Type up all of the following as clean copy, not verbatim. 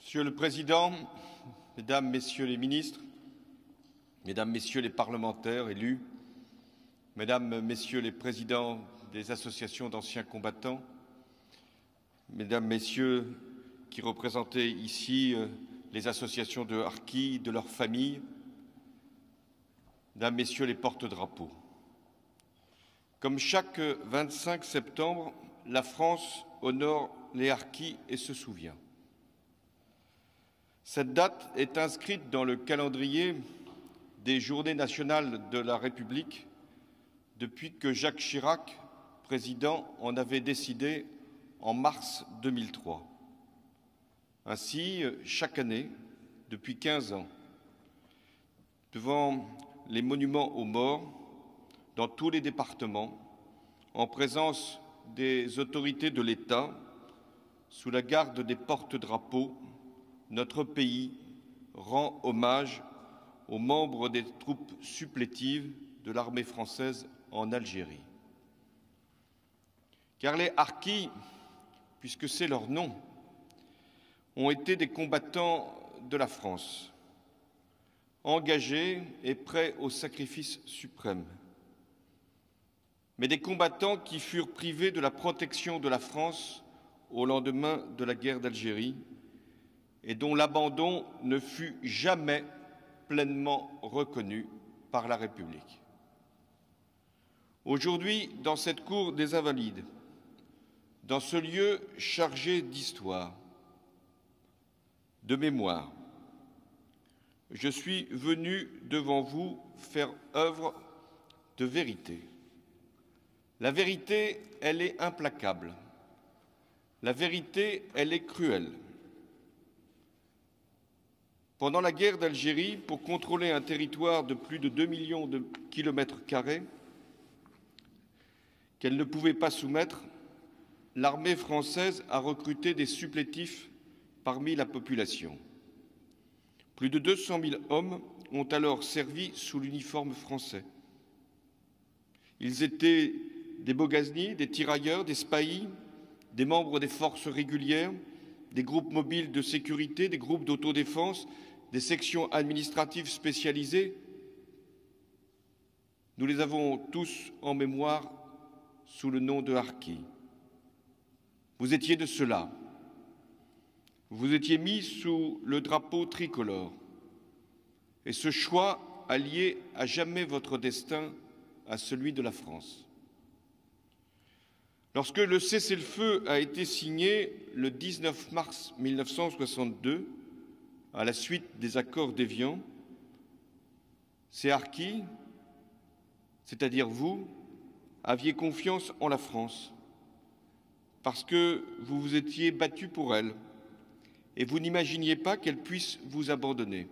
Monsieur le Président, Mesdames, Messieurs les ministres, Mesdames, Messieurs les parlementaires élus, Mesdames, Messieurs les présidents des associations d'anciens combattants, Mesdames, Messieurs qui représentez ici les associations de harkis, de leurs familles, Mesdames, Messieurs les porte-drapeaux. Comme chaque 25 septembre, la France honore les harkis et se souvient. Cette date est inscrite dans le calendrier des Journées nationales de la République depuis que Jacques Chirac, président, en avait décidé en mars 2003. Ainsi, chaque année, depuis 15 ans, devant les monuments aux morts, dans tous les départements, en présence des autorités de l'État, sous la garde des porte-drapeaux, notre pays rend hommage aux membres des troupes supplétives de l'armée française en Algérie. Car les harkis, puisque c'est leur nom, ont été des combattants de la France, engagés et prêts au sacrifice suprême, mais des combattants qui furent privés de la protection de la France au lendemain de la guerre d'Algérie et dont l'abandon ne fut jamais pleinement reconnu par la République. Aujourd'hui, dans cette cour des Invalides, dans ce lieu chargé d'histoire, de mémoire, je suis venu devant vous faire œuvre de vérité. La vérité, elle est implacable. La vérité, elle est cruelle. Pendant la guerre d'Algérie, pour contrôler un territoire de plus de 2 millions de kilomètres carrés qu'elle ne pouvait pas soumettre, l'armée française a recruté des supplétifs parmi la population. Plus de 200 000 hommes ont alors servi sous l'uniforme français. Ils étaient des Bogaznis, des tirailleurs, des spahis, des membres des forces régulières, des groupes mobiles de sécurité, des groupes d'autodéfense, des sections administratives spécialisées. Nous les avons tous en mémoire sous le nom de harkis. Vous étiez de ceux-là. Vous étiez mis sous le drapeau tricolore. Et ce choix a lié à jamais votre destin à celui de la France. Lorsque le cessez-le-feu a été signé le 19 mars 1962, à la suite des accords d'Évian, ces harkis, c'est-à-dire vous, aviez confiance en la France, parce que vous vous étiez battus pour elle, et vous n'imaginiez pas qu'elle puisse vous abandonner.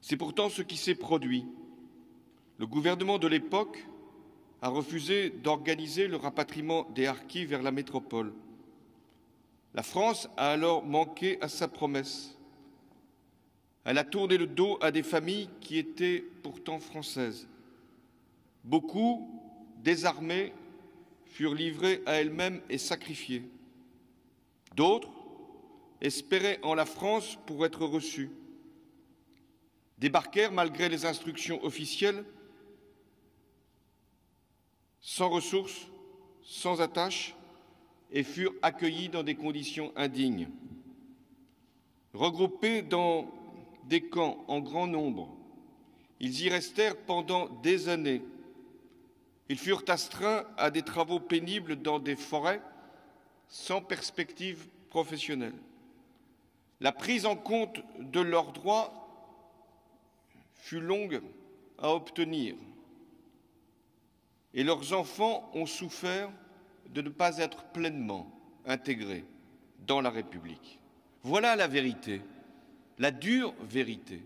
C'est pourtant ce qui s'est produit. Le gouvernement de l'époque a refusé d'organiser le rapatriement des harkis vers la métropole. La France a alors manqué à sa promesse. Elle a tourné le dos à des familles qui étaient pourtant françaises. Beaucoup, désarmés, furent livrés à elles-mêmes et sacrifiés. D'autres espéraient en la France pour être reçus. Débarquèrent malgré les instructions officielles, sans ressources, sans attache, et furent accueillis dans des conditions indignes. Regroupés dans des camps en grand nombre, ils y restèrent pendant des années. Ils furent astreints à des travaux pénibles dans des forêts sans perspective professionnelle. La prise en compte de leurs droits fut longue à obtenir et leurs enfants ont souffert de ne pas être pleinement intégrés dans la République. Voilà la vérité, la dure vérité.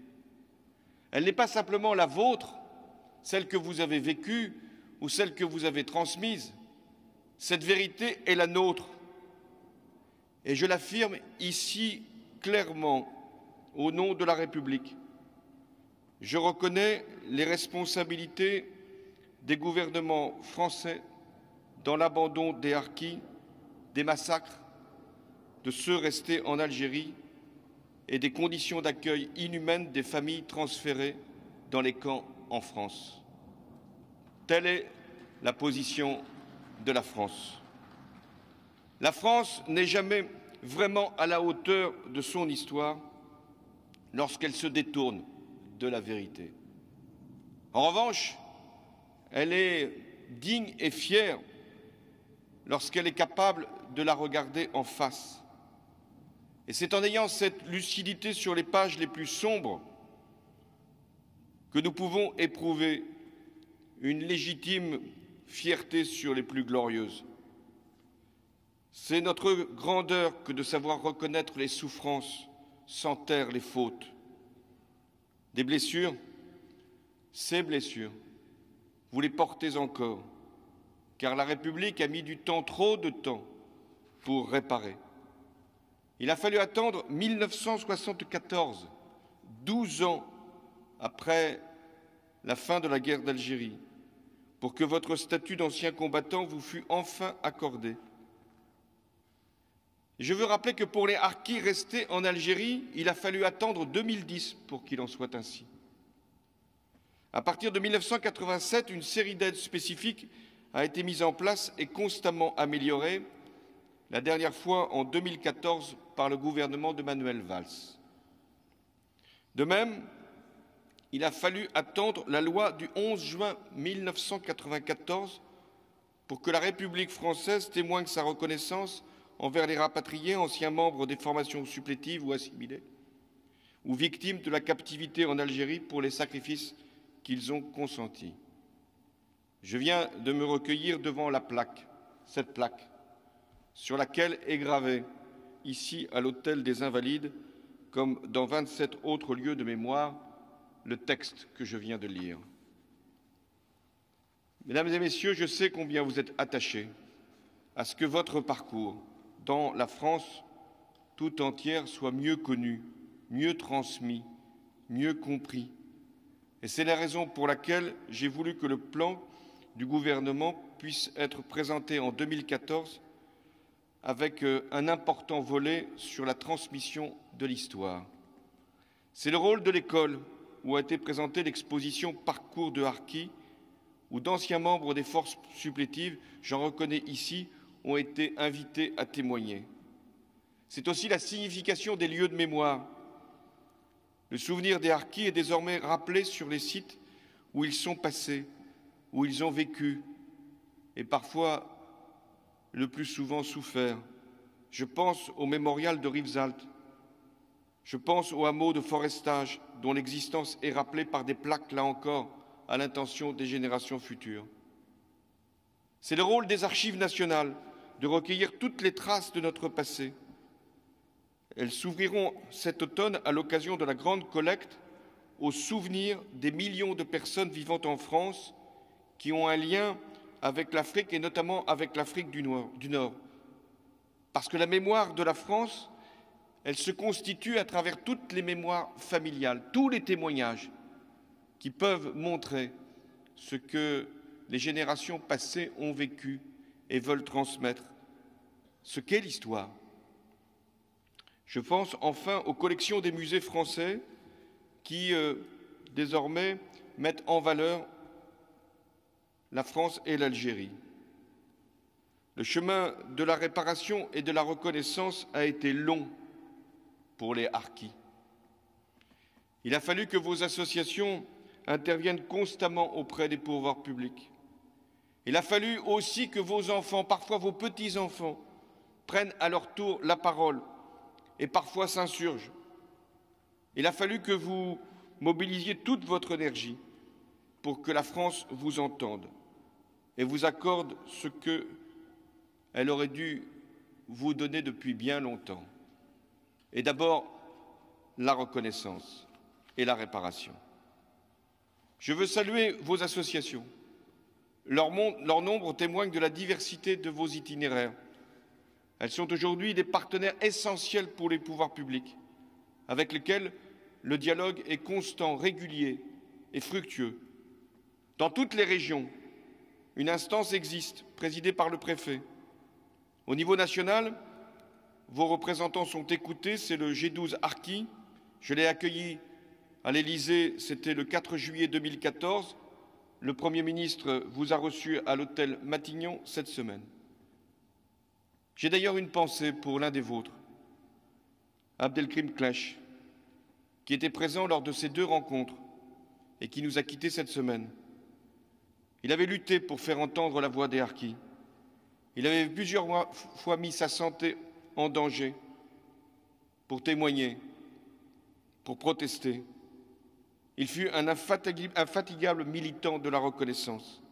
Elle n'est pas simplement la vôtre, celle que vous avez vécue ou celle que vous avez transmise. Cette vérité est la nôtre. Et je l'affirme ici clairement au nom de la République. Je reconnais les responsabilités des gouvernements français dans l'abandon des harkis, des massacres de ceux restés en Algérie et des conditions d'accueil inhumaines des familles transférées dans les camps en France. Telle est la position de la France. La France n'est jamais vraiment à la hauteur de son histoire lorsqu'elle se détourne de la vérité. En revanche, elle est digne et fière lorsqu'elle est capable de la regarder en face. Et c'est en ayant cette lucidité sur les pages les plus sombres que nous pouvons éprouver une légitime fierté sur les plus glorieuses. C'est notre grandeur que de savoir reconnaître les souffrances sans taire les fautes. Des blessures, ces blessures, vous les portez encore, car la République a mis du temps, trop de temps, pour réparer. Il a fallu attendre 1974, 12 ans après la fin de la guerre d'Algérie, pour que votre statut d'ancien combattant vous fût enfin accordé. Je veux rappeler que pour les harkis restés en Algérie, il a fallu attendre 2010 pour qu'il en soit ainsi. À partir de 1987, une série d'aides spécifiques a été mise en place et constamment améliorée, la dernière fois en 2014 par le gouvernement de Manuel Valls. De même, il a fallu attendre la loi du 11 juin 1994 pour que la République française témoigne sa reconnaissance envers les rapatriés, anciens membres des formations supplétives ou assimilés, ou victimes de la captivité en Algérie pour les sacrifices qu'ils ont consentis. Je viens de me recueillir devant la plaque, cette plaque, sur laquelle est gravé, ici à l'Hôtel des Invalides, comme dans 27 autres lieux de mémoire, le texte que je viens de lire. Mesdames et messieurs, je sais combien vous êtes attachés à ce que votre parcours dans la France tout entière soit mieux connu, mieux transmis, mieux compris. Et c'est la raison pour laquelle j'ai voulu que le plan du gouvernement puisse être présenté en 2014 avec un important volet sur la transmission de l'histoire. C'est le rôle de l'école où a été présentée l'exposition Parcours de harkis, où d'anciens membres des forces supplétives, j'en reconnais ici, ont été invités à témoigner. C'est aussi la signification des lieux de mémoire. Le souvenir des harkis est désormais rappelé sur les sites où ils sont passés, où ils ont vécu, et parfois le plus souvent souffert. Je pense au mémorial de Rivesaltes. Je pense au hameau de forestage, dont l'existence est rappelée par des plaques, là encore, à l'intention des générations futures. C'est le rôle des archives nationales de recueillir toutes les traces de notre passé. Elles s'ouvriront cet automne à l'occasion de la grande collecte au souvenir des millions de personnes vivant en France qui ont un lien avec l'Afrique et notamment avec l'Afrique du Nord. Parce que la mémoire de la France, elle se constitue à travers toutes les mémoires familiales, tous les témoignages qui peuvent montrer ce que les générations passées ont vécu et veulent transmettre, ce qu'est l'histoire. Je pense enfin aux collections des musées français qui, désormais, mettent en valeur la France et l'Algérie. Le chemin de la réparation et de la reconnaissance a été long pour les harkis. Il a fallu que vos associations interviennent constamment auprès des pouvoirs publics. Il a fallu aussi que vos enfants, parfois vos petits-enfants, prennent à leur tour la parole et parfois s'insurgent. Il a fallu que vous mobilisiez toute votre énergie pour que la France vous entende et vous accorde ce qu'elle aurait dû vous donner depuis bien longtemps. Et d'abord, la reconnaissance et la réparation. Je veux saluer vos associations. Leur nombre témoigne de la diversité de vos itinéraires. Elles sont aujourd'hui des partenaires essentiels pour les pouvoirs publics, avec lesquels le dialogue est constant, régulier et fructueux. Dans toutes les régions, une instance existe, présidée par le préfet. Au niveau national, vos représentants sont écoutés, c'est le G12 Harki. Je l'ai accueilli à l'Élysée, c'était le 4 juillet 2014. Le Premier ministre vous a reçu à l'hôtel Matignon cette semaine. J'ai d'ailleurs une pensée pour l'un des vôtres, Abdelkrim Klech, qui était présent lors de ces deux rencontres et qui nous a quittés cette semaine. Il avait lutté pour faire entendre la voix des Harkis. Il avait plusieurs fois mis sa santé en danger pour témoigner, pour protester. Il fut un infatigable militant de la reconnaissance.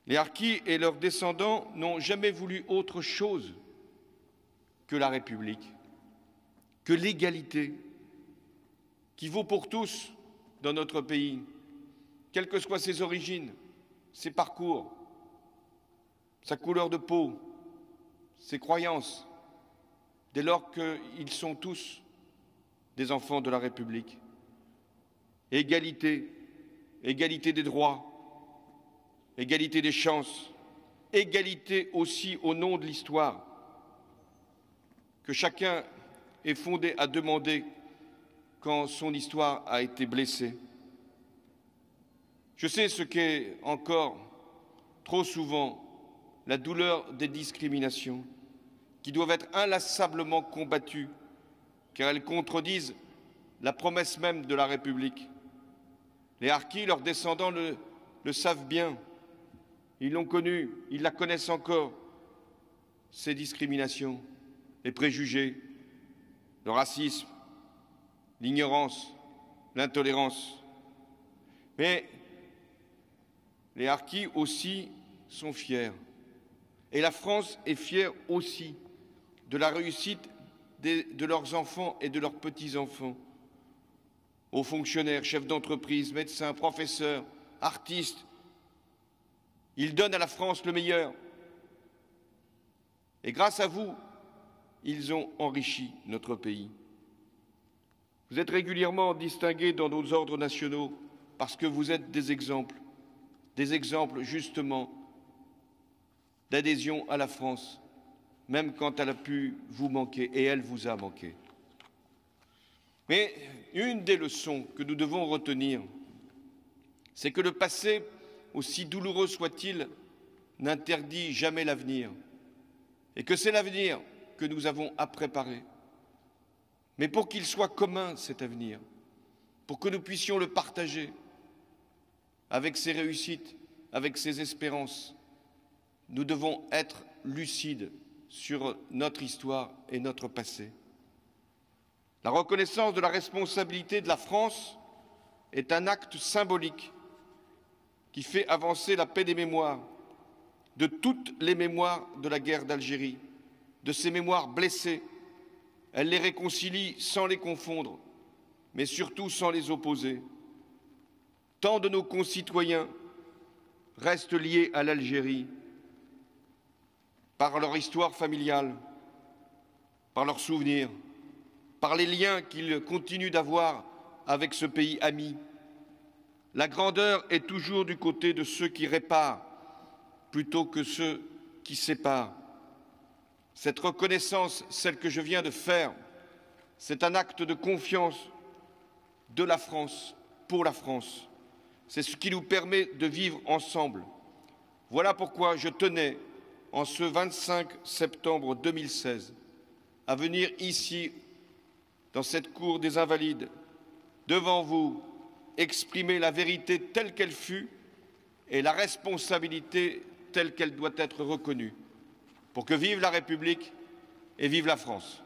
Les Harkis et leurs descendants n'ont jamais voulu autre chose que la République, que l'égalité, qui vaut pour tous dans notre pays, quelles que soient ses origines, ses parcours, sa couleur de peau, ses croyances, dès lors qu'ils sont tous des enfants de la République. Égalité, égalité des droits, égalité des chances, égalité aussi au nom de l'histoire, que chacun est fondé à demander quand son histoire a été blessée. Je sais ce qu'est encore trop souvent la douleur des discriminations qui doivent être inlassablement combattues car elles contredisent la promesse même de la République. Les Harkis, leurs descendants le savent bien, ils l'ont connu, ils la connaissent encore, ces discriminations, les préjugés, le racisme, l'ignorance, l'intolérance. Mais les Harkis aussi sont fiers. Et la France est fière aussi de la réussite de leurs enfants et de leurs petits-enfants. Aux fonctionnaires, chefs d'entreprise, médecins, professeurs, artistes, ils donnent à la France le meilleur. Et grâce à vous, ils ont enrichi notre pays. Vous êtes régulièrement distingués dans nos ordres nationaux parce que vous êtes des exemples justement d'adhésion à la France, même quand elle a pu vous manquer, et elle vous a manqué. Mais une des leçons que nous devons retenir, c'est que le passé, aussi douloureux soit-il, n'interdit jamais l'avenir, et que c'est l'avenir que nous avons à préparer. Mais pour qu'il soit commun, cet avenir, pour que nous puissions le partager avec ses réussites, avec ses espérances, nous devons être lucides sur notre histoire et notre passé. La reconnaissance de la responsabilité de la France est un acte symbolique qui fait avancer la paix des mémoires, de toutes les mémoires de la guerre d'Algérie, de ces mémoires blessées. Elle les réconcilie sans les confondre, mais surtout sans les opposer. Tant de nos concitoyens restent liés à l'Algérie par leur histoire familiale, par leurs souvenirs, par les liens qu'ils continuent d'avoir avec ce pays ami. La grandeur est toujours du côté de ceux qui réparent plutôt que ceux qui séparent. Cette reconnaissance, celle que je viens de faire, c'est un acte de confiance de la France pour la France. C'est ce qui nous permet de vivre ensemble. Voilà pourquoi je tenais, en ce 25 septembre 2016, à venir ici, dans cette cour des Invalides, devant vous, exprimer la vérité telle qu'elle fut et la responsabilité telle qu'elle doit être reconnue, pour que vive la République et vive la France.